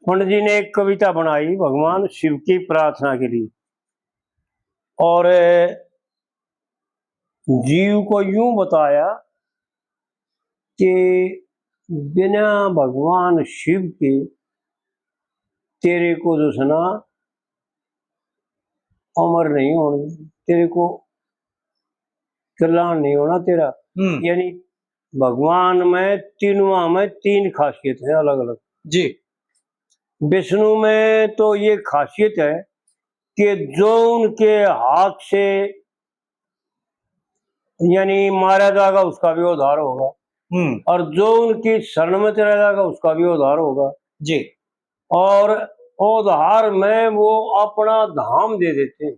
पंडित जी ने एक कविता बनाई भगवान शिव की प्रार्थना के लिए, और जीव को यूं बताया कि बिना भगवान शिव के तेरे को जो सुना अमर नहीं होना, तेरे को कल्याण नहीं होना तेरा। यानी भगवान में तीनों में तीन खासियत है अलग अलग जी। विष्णु में तो ये खासियत है कि जो उनके हाथ से यानी मारा जाएगा उसका भी उद्धार होगा, और जो उनकी शरण में चला जाएगा उसका भी उद्धार होगा जी। और उद्धार में वो अपना धाम दे देते हैं।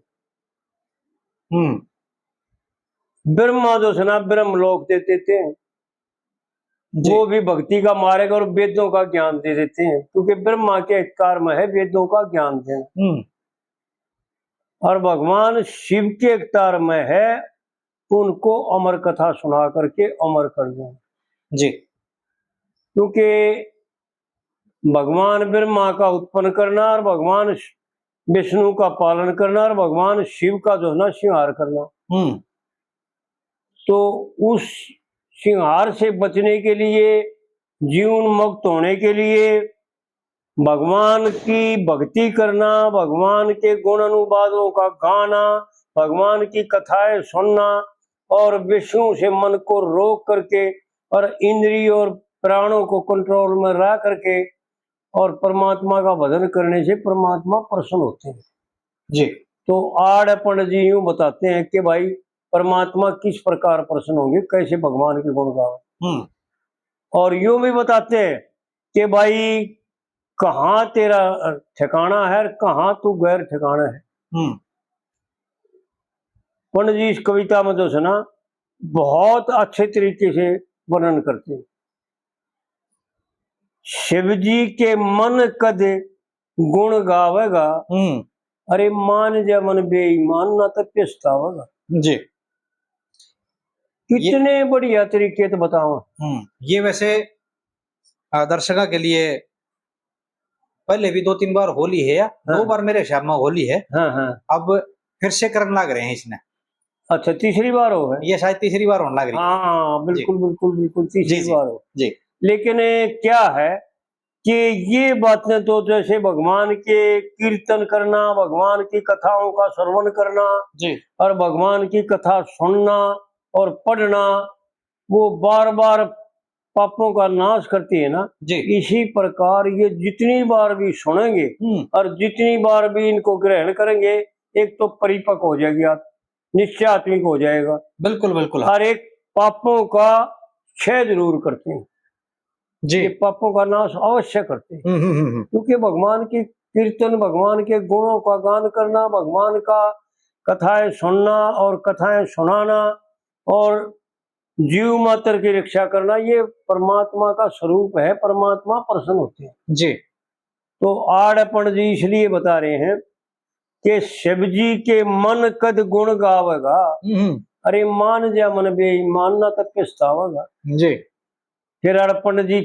ब्रह्मा जो सुना ब्रह्म लोक दे देते हैं, वो भी भक्ति का मार्ग और वेदों का ज्ञान दे देते हैं, क्योंकि ब्रह्मा के कर्म है वेदों का ज्ञान देना। और भगवान शिव के अवतार में है उनको अमर कथा सुना करके अमर कर दें जी। क्योंकि भगवान ब्रह्मा का उत्पन्न करना और भगवान विष्णु का पालन करना और भगवान शिव का जो है ना संहार करना, तो उस संहार से बचने के लिए, जीवन मुक्त होने के लिए भगवान की भक्ति करना, भगवान के गुण अनुवादों का गाना, भगवान की कथाएं सुनना और विष्णु से मन को रोक करके और इंद्रिय और प्राणों को कंट्रोल में रह करके और परमात्मा का भजन करने से परमात्मा प्रसन्न होते हैं जी। तो आड़ पंडित जी यूं बताते हैं कि भाई परमात्मा किस प्रकार प्रसन्न होंगे, कैसे भगवान के गुण गाओ। और यूं भी बताते हैं कि भाई कहाँ तेरा ठिकाना है, कहाँ तू गैर ठिकाना है। पंडित जी इस कविता में जो है ना बहुत अच्छे तरीके से वर्णन करते हैं। शिव जी के मन कद गुण गावेगा, अरे मान जा मन बेईमान ना तो पछतावेगा जी। कितने बढ़िया तरीके तो बताओ। ये वैसे दर्शकों के लिए पहले भी 2-3 बार होली है या 2 बार मेरे हिसाब में होली है। अब फिर से करने लग रहे हैं इसने। अच्छा तीसरी बार हो है ये शायद तीसरी बार होने लग रही है। हाँ बिल्कुल बिल्कुल बिल्कुल तीसरी बार हो जी। लेकिन क्या है कि ये बातें तो जैसे भगवान के कीर्तन करना, भगवान की कथाओं का श्रवण करना जी, और भगवान की कथा सुनना और पढ़ना वो बार बार पापों का नाश करती है ना जी। इसी प्रकार ये जितनी बार भी सुनेंगे और जितनी बार भी इनको ग्रहण करेंगे एक तो परिपक्व हो जाएगी, निश्चय आत्मिक हो जाएगा। बिल्कुल बिल्कुल। और एक पापों का क्षय जरूर करते हैं जी। ये पापों का नाश अवश्य करते हैं क्योंकि भगवान की कीर्तन, भगवान के गुणों का गान करना, भगवान का कथाएं सुनना और कथाएं सुनाना और जीव मात्र की रक्षा करना ये परमात्मा का स्वरूप है। परमात्मा प्रसन्न होते हैं जी। तो आड़पण जी इसलिए बता रहे हैं कि शिव जी के मन कद गुण गावेगा, अरे मान जा मन बेईमान ना तक पछतावेगा जी। फिर अड़पण जी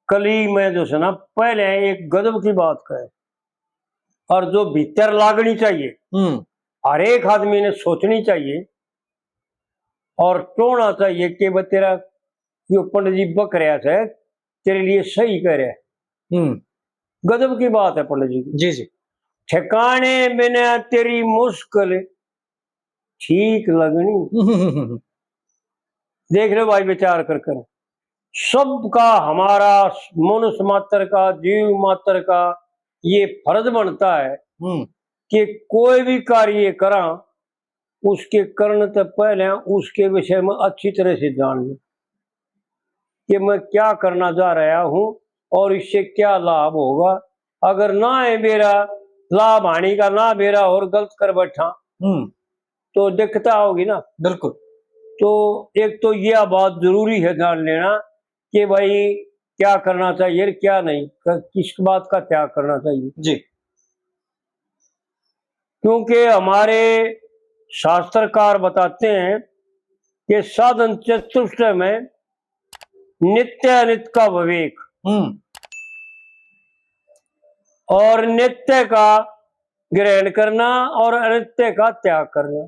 कली में जो है ना पहले एक गजब की बात कहे और जो भीतर लागनी चाहिए हर एक आदमी ने सोचनी चाहिए और टोना चाहिए कि वह तेरा जो पंडित जी बक रहा है तेरे लिए सही कह रहा है। गजब की बात है पंडित जी की। जी जी। ठिकाने बिना तेरी मुश्किल ठीक लगनी देख लो भाई विचार कर कर सबका हमारा मनुष्य मात्र का जीव मात्र का ये फर्ज बनता है कि कोई भी कार्य करा उसके करने से पहले उसके विषय में अच्छी तरह से जान ले कि मैं क्या करना जा रहा हूं और इससे क्या लाभ होगा। अगर ना है मेरा लाभ हानि का ना मेरा और गलत कर बैठा तो दिक्कत होगी ना। बिल्कुल। तो एक तो यह बात जरूरी है जान लेना कि भाई क्या करना चाहिए क्या नहीं, किस बात का त्याग करना चाहिए जी। क्योंकि हमारे शास्त्रकार बताते हैं कि साधन चतुष्ट में नित्य अनित्य का विवेक और नित्य का ग्रहण करना और अनित्य का त्याग करना,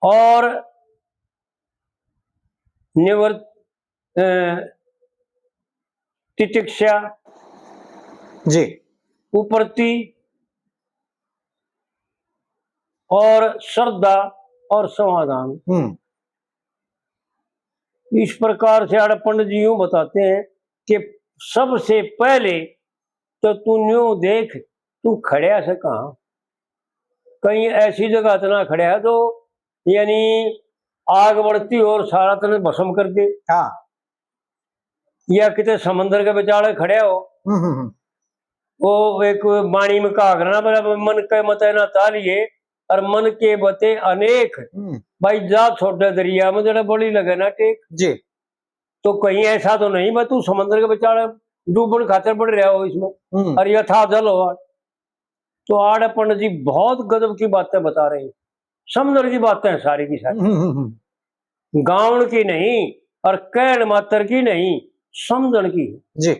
और निवृत्त तितिक्षा जी। उपरति और श्रद्धा और समाधान। इस प्रकार से आड़ पंडित जी यूं बताते हैं कि सबसे पहले तो तू न्यू देख, तू खड़िया से कहा, कहीं ऐसी जगह तो ना खड़े है तो यानी आग बढ़ती और सारा तने भस्म कर दे, हाँ। या कितने समंदर के बेचारे खड़े हो, वो एक वाणी में कहा करना मन के मत ना तालिए और मन के बते अनेक, भाई जा छोटे दरिया में जरा बड़ी लगे ना टेक जी। तो कहीं ऐसा तो नहीं मैं तू समंदर के बेचारे डूबन खातर पड़ रहा हो इसमें और यथा जल हो। तो आड़ पंडित जी बहुत गजब की बातें बता रहे हैं, समंदर की बातें हैं सारी की सारी, गाँव की नहीं और कैण मात्र की नहीं, समझण की जी।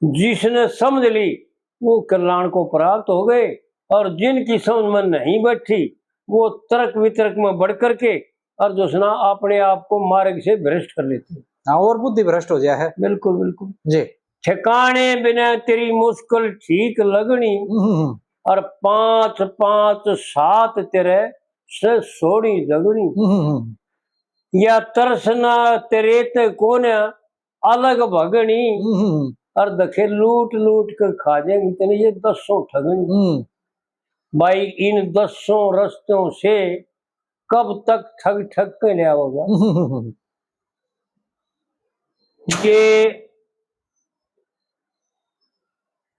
जिसने समझ ली वो कल्याण को प्राप्त हो गए, और जिनकी समझ में नहीं बैठी वो तर्क वितर्क में बढ़ करके और जो सुना अपने आप को मार्ग से भ्रष्ट कर लेते हैं। हाँ, और बुद्धि भ्रष्ट हो जाए है। बिल्कुल बिल्कुल जी। ठिकाने बिना तेरी मुश्किल ठीक लगनी, और 5 5 7 तेरे से सोड़ी जगनी, या तरसना तेरे ते कोने अलग भगनी, और दखे लूट लूट कर खा जाएंगे इतने ये 10 ठगनी। भाई इन 10 रस्तों से कब तक ठग ठग के लिया होगा। ये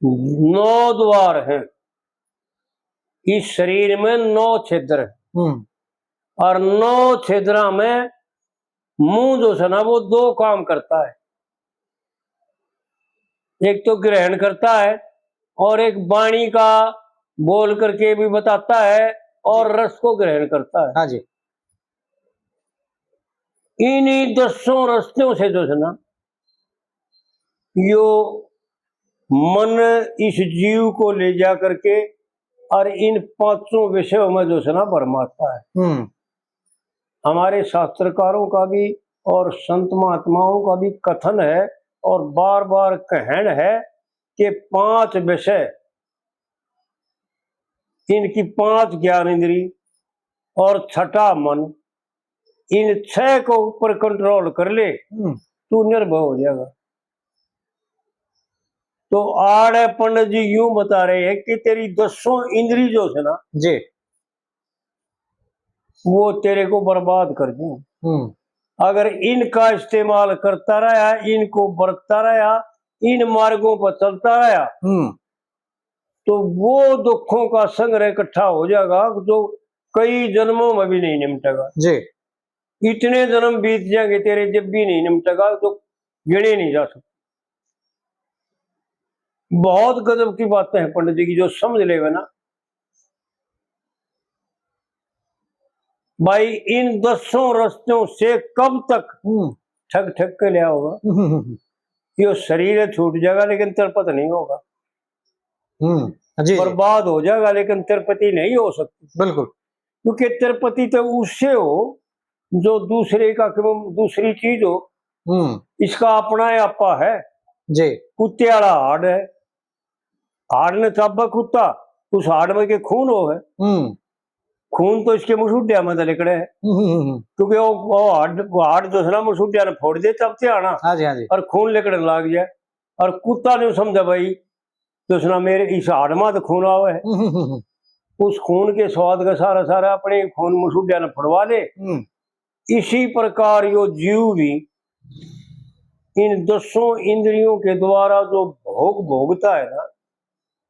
9 द्वार हैं, इस शरीर में 9 छिद्र है, और 9 छिद्रा में मुंह जो है ना वो 2 काम करता है, एक तो ग्रहण करता है और एक वाणी का बोल करके भी बताता है और रस को ग्रहण करता है। हाँ जी। इन्हीं 10 रस्तों से जो है ना यो मन इस जीव को ले जा करके और इन 5 विषयों में जो है ना परमात्मा है। हमारे शास्त्रकारों का भी और संत महात्माओं का भी कथन है और बार बार कहन है कि 5 विषय, इनकी 5 ज्ञानेंद्री और 6ठा मन, इन 6 को ऊपर कंट्रोल कर ले तू निर्भय हो जाएगा। तो आड़े पंडित जी यूं बता रहे हैं कि तेरी 10 इंद्री जो है ना जी, वो तेरे को बर्बाद कर दी। अगर इनका इस्तेमाल करता रहा, इनको बरतता रहा, इन मार्गों पर चलता रहा, तो वो दुखों का संग्रह इकट्ठा हो जाएगा जो कई जन्मों में भी नहीं निपटेगा जी। इतने जन्म बीत जाएंगे तेरे जब भी नहीं निपटेगा, तो गिने नहीं जा सकते। बहुत गजब की बातें हैं पंडित जी की, जो समझ लेगा ना भाई इन 10 रस्तों से कब तक ठग ठग के लिया होगा। ये शरीर छूट जाएगा लेकिन तिरपत नहीं होगा, बर्बाद हो जाएगा लेकिन तिरपति नहीं हो सकती। बिल्कुल, क्योंकि तिरपति तो उससे हो जो दूसरे का दूसरी चीज हो, इसका अपना आपा है जी। कुत्ते वाला हाड़ है, हाड़ ने चाबा कुत्ता, उस हाड़ में के खून हो है, खून तो इसके मुसुडिया में लिकड़े है, क्योंकि वो हाड़ जो है ना मुसुडिया ने फोड़ दे तब से आना। हाँ जी, हाँ जी। और खून लिकड़ने लग जाए, और कुत्ता ने समझा भाई तो सुना मेरे इस हाड़ में तो खून आवे है, उस खून के स्वाद का सारा सारा अपने खून मुसुडिया ने फड़वा ले। इसी प्रकार यो जीव भी इन 10 इंद्रियों के द्वारा जो भोग भोगता है ना,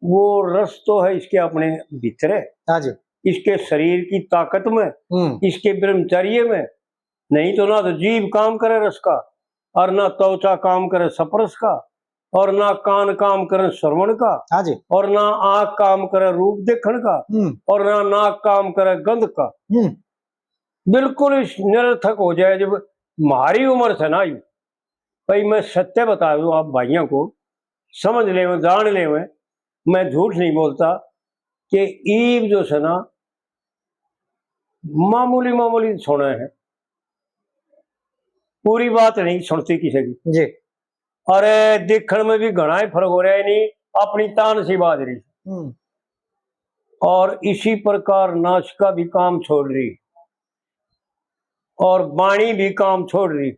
वो रस तो है इसके अपने भीतर है। हाँ जी। इसके शरीर की ताकत में, इसके ब्रह्मचर्य में, नहीं तो ना तो जीव काम करे रस का, और ना त्वचा काम करे स्पर्श का, और ना कान काम करे श्रवण का। हाँ जी। और ना आंख काम करे रूप देखण का, और ना नाक काम करे गंध का। बिल्कुल इस निरर्थक हो जाए। जब हमारी उम्र से ना भाई मैं सत्य बता दूं आप भाइयों को समझ ले जान ले, मैं झूठ नहीं बोलता कि ईब जो है ना मामूली मामूली सुना है, पूरी बात नहीं सुनती किसी की जी। अरे देखने में भी घना ही फर्क हो रहा है, नहीं अपनी तान सी बाज रही और इसी प्रकार नाशिका भी काम छोड़ रही और वाणी भी काम छोड़ रही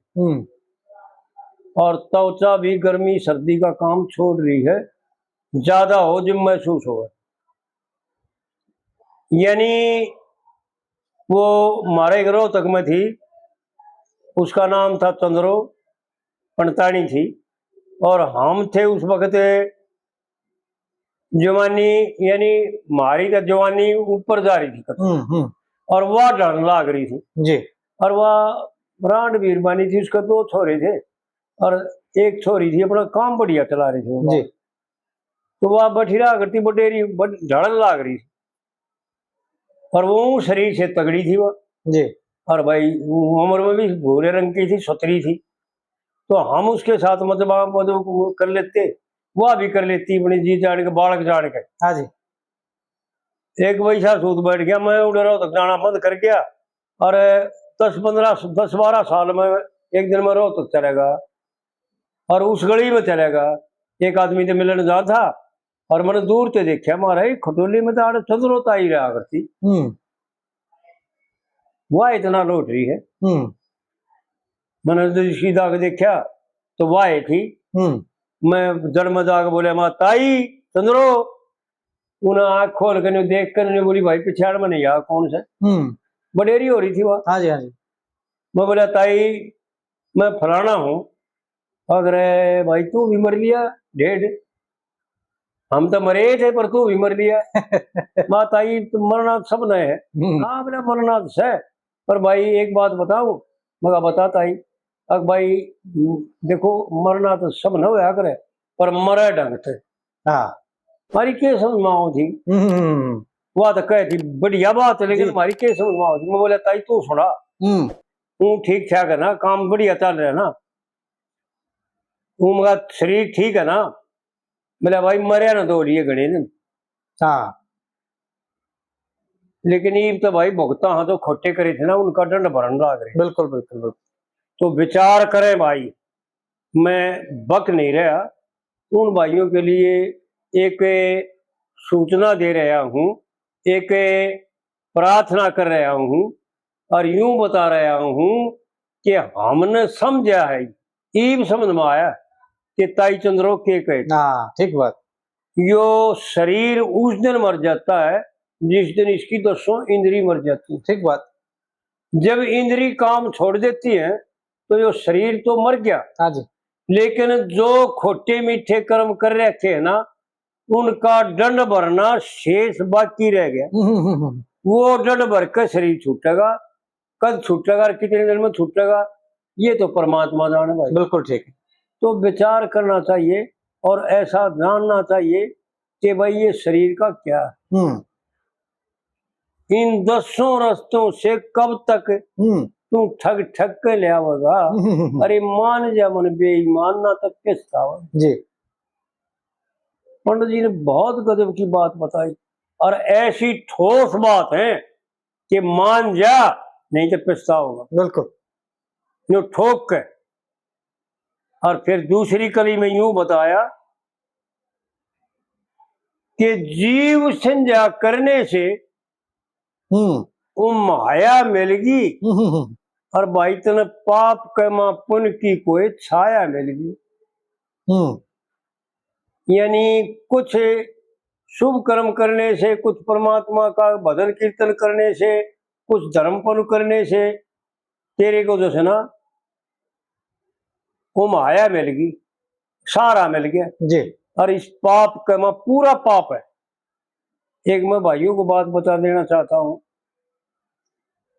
और त्वचा भी गर्मी सर्दी का काम छोड़ रही है, ज्यादा हो जब महसूस हो। यानी वो हमारे रोहतक में थी, उसका नाम था चंद्रो, पंडतानी थी और हम थे उस वक्त जवानी, यानी हमारी तो जवानी ऊपर जा रही थी और वह ढलने लाग रही थी जी। और वह ब्रांड वीरबानी थी, उसका 2 छोरे थे और एक छोरी थी अपना काम बढ़िया चला रही थी जी। तो वह बैठी रहा करती, बटेरी ढड़न लाग रही थी और वो शरीर से तगड़ी थी वह जी। और भाई उम्र में भी भूरे रंग की थी, सतरी थी, तो हम उसके साथ मतलब कर लेते, वह भी कर लेती अपनी जी जान के बालक जान के। हाँ जी। एक वैसा सूत बैठ गया, मैं उड़ रहा तक जाना बंद कर गया और 10-12 साल में एक दिन में रोहतक चलेगा और उस गली में चलेगा, एक आदमी से मिलने जा था और मैंने दूर से देखा मारा खटोली में तो चंद्रोता ही रहा करती, वह इतना लौट रही है। मैंने तो सीधा के देखा तो वह थी, मैं जड़ में जाकर बोले माँ ताई चंद्रो, उन्हें आँख खोल कर देख कर नहीं बोली भाई पिछाड़ में नहीं आ कौन से, बडेरी हो रही थी वह। हाँ जी। हाँ जी। मैं बोला ताई मैं फलाना हूँ, अगर भाई तू भी मर लिया, डेढ़ हम तो मरे थे पर तू भी मर लिया। माँ ताई तुम मरना सब न है। हाँ बोला मरना है पर भाई एक बात बताऊं, मगा बता ताई। अब भाई देखो मरना तो सब न होया करे पर मरे ढंग से। हाँ हमारी के समझ माओ थी, वह तो कहती बढ़िया बात है लेकिन हमारी के समझ माओ थी। मैं बोला ताई तू सुना, तू ठीक ठाक है ना, काम बढ़िया चल रहा है ना, मगा शरीर ठीक है ना। बोला भाई मरिया ना दो लिए घड़े दिन। हाँ लेकिन ये तो भाई भुगता हाँ तो खोटे करे थे ना, उनका दंड भरण लाग रहे। बिल्कुल बिल्कुल बिल्कुल। तो विचार करें भाई, मैं बक नहीं रहा, उन भाइयों के लिए एक सूचना दे रहा हूँ, एक प्रार्थना कर रहा हूँ और यूं बता रहा हूँ कि हमने समझा है, ईब समझ में आया कि ताई चंद्रो के कहे। ठीक बात। यो शरीर उस दिन मर जाता है जिस दिन इसकी 10 इंद्री मर जाती है। ठीक बात। जब इंद्री काम छोड़ देती है तो यो शरीर तो मर गया। हाँ जी। लेकिन जो खोटे मीठे कर्म कर रखे है ना, उनका दंड भरना शेष बाकी रह गया। वो दंड भर कर शरीर छूटेगा, कब छूटेगा और कितने दिन में छूटेगा ये तो परमात्मा जाने भाई। बिल्कुल ठीक है। तो विचार करना चाहिए और ऐसा जानना चाहिए कि भाई ये शरीर का क्या है, इन 10 रस्तों से कब तक तू ठग ठग के ले आवेगा। अरे मान जा मन बेईमान ना तक किसका जी। पंडित जी ने बहुत गजब की बात बताई और ऐसी ठोस बात है कि मान जा नहीं तो पछताओगा। बिल्कुल। जो ठोक के और फिर दूसरी कली में यूं बताया कि जीव संध्या करने से वो माया मिलगी और भाई तने पाप कर्मा पुण्य की कोई छाया मिलगी। यानी कुछ शुभ कर्म करने से, कुछ परमात्मा का भजन कीर्तन करने से, कुछ धर्मपन करने से तेरे को जो है ना वो माया मिलगी, सारा मिल गया जी। और इस पाप कर्म पूरा पाप है। एक मैं भाइयों को बात बता देना चाहता हूं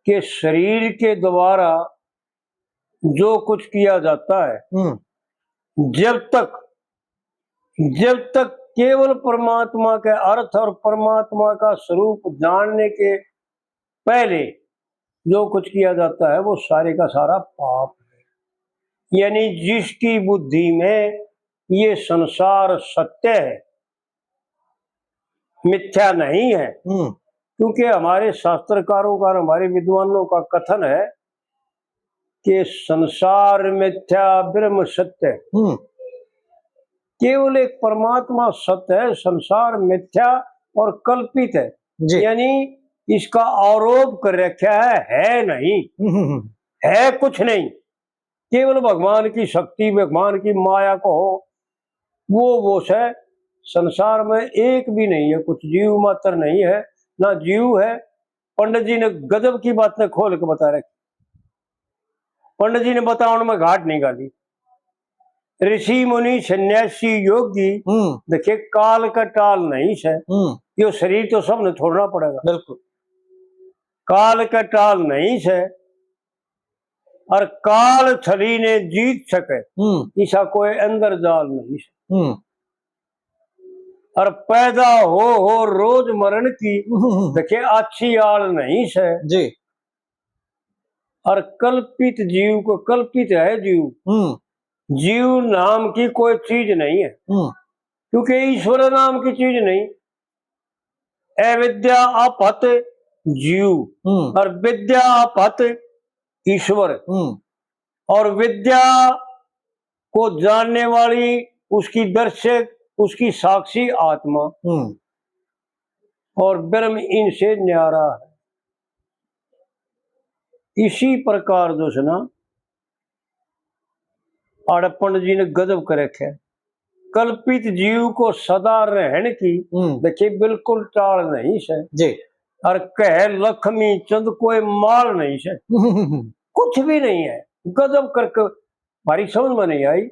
कि शरीर के द्वारा जो कुछ किया जाता है, जब तक केवल परमात्मा के अर्थ और परमात्मा का स्वरूप जानने के पहले जो कुछ किया जाता है वो सारे का सारा पाप है। यानी जिसकी बुद्धि में ये संसार सत्य है, मिथ्या नहीं है। क्योंकि हमारे शास्त्रकारों का, हमारे विद्वानों का कथन है कि संसार मिथ्या ब्रह्म सत्य। केवल एक परमात्मा सत्य है, संसार मिथ्या और कल्पित है, यानी इसका आरोप कर रखा है नहीं, है कुछ नहीं। केवल भगवान की शक्ति, भगवान की माया को वो है। संसार में एक भी नहीं है, कुछ जीव मात्र नहीं है, ना जीव है। पंडित जी ने गजब की बात ने खोल के बता रखी। पंडित जी ने बताया, उनमें घाट निकाली। ऋषि मुनि सन्यासी योगी देखिए, काल का टाल नहीं है। ये शरीर तो सब ने छोड़ना पड़ेगा, बिल्कुल। काल का टाल नहीं है, और काल छली ने जीत सके ऐसा कोई अंदर जाल नहीं है। और पैदा हो रोज मरण की देखिए अच्छी आड़ नहीं है जी। और कल्पित जीव को, कल्पित है जीव, जीव नाम की कोई चीज नहीं है, क्योंकि ईश्वर नाम की चीज नहीं। अविद्या अपहत जीव और विद्या अपहत ईश्वर। और विद्या को जानने वाली, उसकी दर्शक, उसकी साक्षी आत्मा, और ब्रह्म इनसे न्यारा है। इसी प्रकार जो है ना, पंडित जी ने गजब कर रखे। कल्पित जीव को सदा रहने की देखिए बिल्कुल टाल नहीं है जी। और कह लक्ष्मी चंद कोई माल नहीं है, कुछ भी नहीं है। गजब करके हमारी समझ में नहीं आई,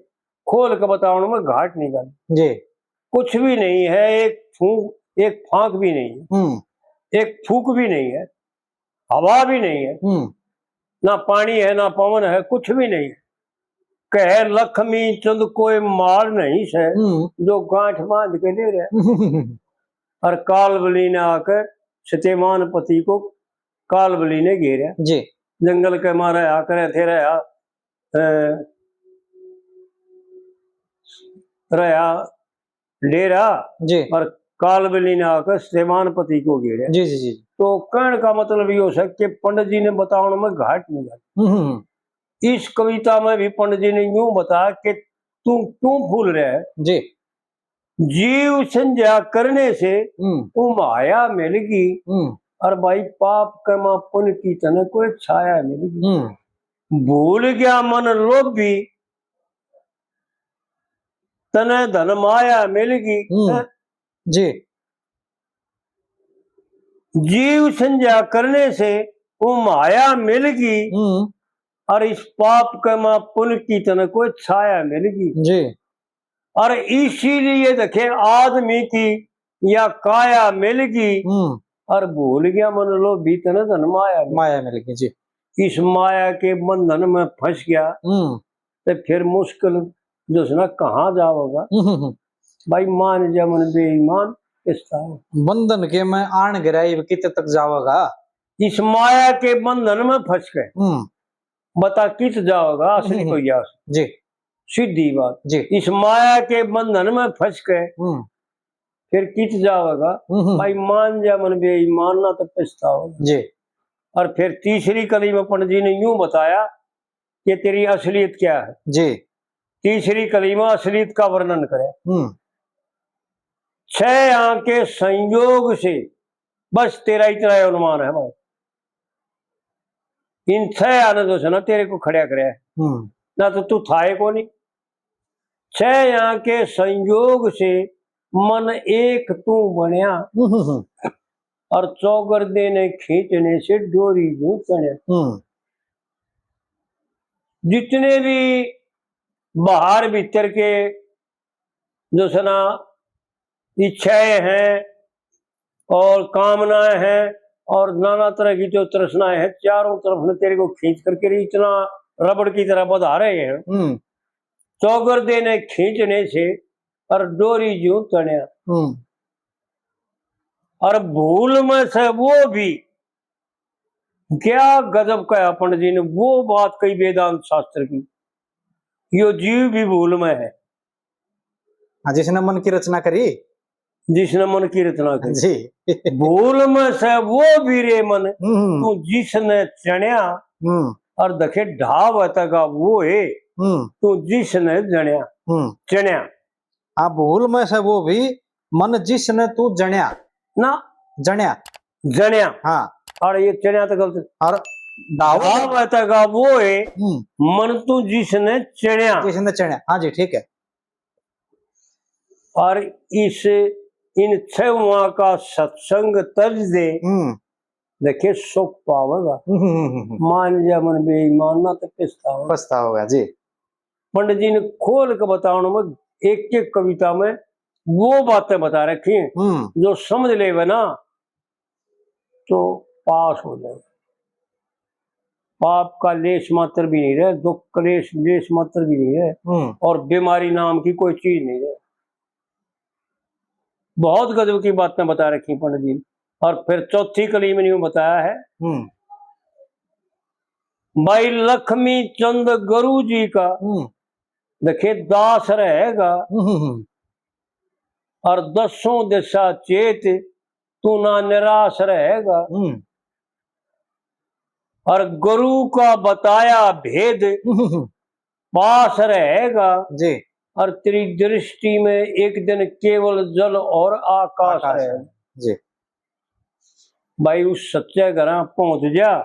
खोल के बताओ में घाट निकाल जी। कुछ भी नहीं है, एक फांक भी नहीं है, एक फूक भी नहीं है, हवा भी नहीं है, ना पानी है ना पवन है, कुछ भी नहीं है। कह लक्ष्मी चंद कोई माल नहीं है जो गांठ बांध के ले रहे। और कालबली ने आकर सत्यमान पति को कालबली ने घेरा जी। जंगल के मारे आकर थे रहा डेरा जी। और कालबली ने आकर सत्यमान पति को घेरा। जी जी जी। तो कहने का मतलब ये हो सकता कि पंडित जी ने बताओ में घाट निकाल। इस कविता में भी पंडित जी ने यूं बताया कि तू क्यों भूल रहा है जी। जीव संज्ञा करने से तू माया मिलेगी, और भाई पाप कर्मा पुण्य की तने कोई छाया मिलेगी। भूल गया मन लोभी तने धन माया मिलेगी। जी। जीव संज्ञा करने से वो माया मिलेगी, और इस पाप कर्मा पुण्य की तने कोई छाया मिलेगी जी। और इसीलिए देखे आदमी की या काया मिलेगी, और भूल गया मन लो बीतने धन माया मिलेगी। जी। इस माया के बंधन में फंस गया तो फिर मुश्किल जो है ना कहाँ जाओगा। भाई मान जा मन बेईमान बंधन के में आन गिराई कित तक जाओगा। इस माया के बंधन में फंस गए, बता कित जाओगा असली कोई यास। जी। सीधी बात जी। इस माया के बंधन में फंस गए फिर कित जाओगा। भाई मान जा मन बेईमान ना तो पछताओगा। जी। और फिर तीसरी कली में पंडित जी ने यूं बताया कि तेरी असलियत क्या है। जी। तीसरी कली में असलियत का वर्णन करे। 6 आंख के संयोग से बस तेरा इतना अनुमान है भाई। इन 6 आने जो है ना तेरे को खड़ा करे ना तो तू थाए को नहीं। 6 आंख के संयोग से मन एक तू बनया, और चौगर्दे ने खींचने से डोरी जो चढ़े। जितने भी बाहर भीतर के जो है ना इच्छाएं हैं और कामनाएं हैं और नाना तरह की जो तृष्णाएं हैं, चारों तरफ ने तेरे को खींच करके इतना रबड़ की तरह बधा रहे हैं। चौगर्दे ने खींचने से और डोरी जो तड़िया, और भूल में से वो भी क्या गजब कहा पंडित जी ने, वो बात कही वेदांत शास्त्र की, यो जीव भी भूल में है। हाँ, जिसने मन की रचना करी जिसने मन की रचना करी। जी। भूल में से वो भी रे मन हम्म तू जिसने चण्या, हम्म और देखे ढाव तका वो है हम्म तू जिसने जण्या चण्या आप भूल में से वो भी मन जिसने तू जण्या ना जण्या। जण्या, हाँ, और ये चण्या तो गलत। और दाव ढाव तका वो है मन तू जिसने चण्या। जिसने चण्या, हाँ जी, ठीक है। और इस इन 6 वहां का सत्संग तज दे, देखिए सुख पावेगा। मान जा मन बेईमान ना तो पछतावेगा। पछतावेगा जी। पंडित जी ने खोल के बताने में एक एक कविता में वो बातें बता रखी हैं जो समझ ले ना तो पास हो जाए। पाप का लेश मात्र भी नहीं रहे, दुख क्लेश लेश मात्र भी नहीं रहे, और बीमारी नाम की कोई चीज नहीं रहे। बहुत गजब की बातें बता रखी पंडित जी। और फिर चौथी कली में यूं बताया है, भाई लक्ष्मी चंद गुरु जी का देखे दास रहेगा, और 10 दिशा चेत तू ना निराश रहेगा। और गुरु का बताया भेद पास रहेगा जी। और तेरी दृष्टि में एक दिन केवल जल और आकाश रहेगा जी। भाई उस सच्चे घर पहुंच जा,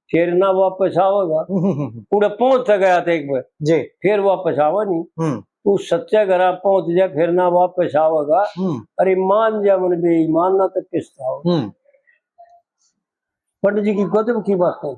फिर ना वापस आवेगा। पूरा पहुंच गया था एक बार जी, फिर वापस आवा नहीं। उस सच्चे घर पहुंच जा, फिर ना वापस आवेगा। अरे मान जा मन बेईमान ना तो किस्ता हो। पंडित जी की गजब की बात है।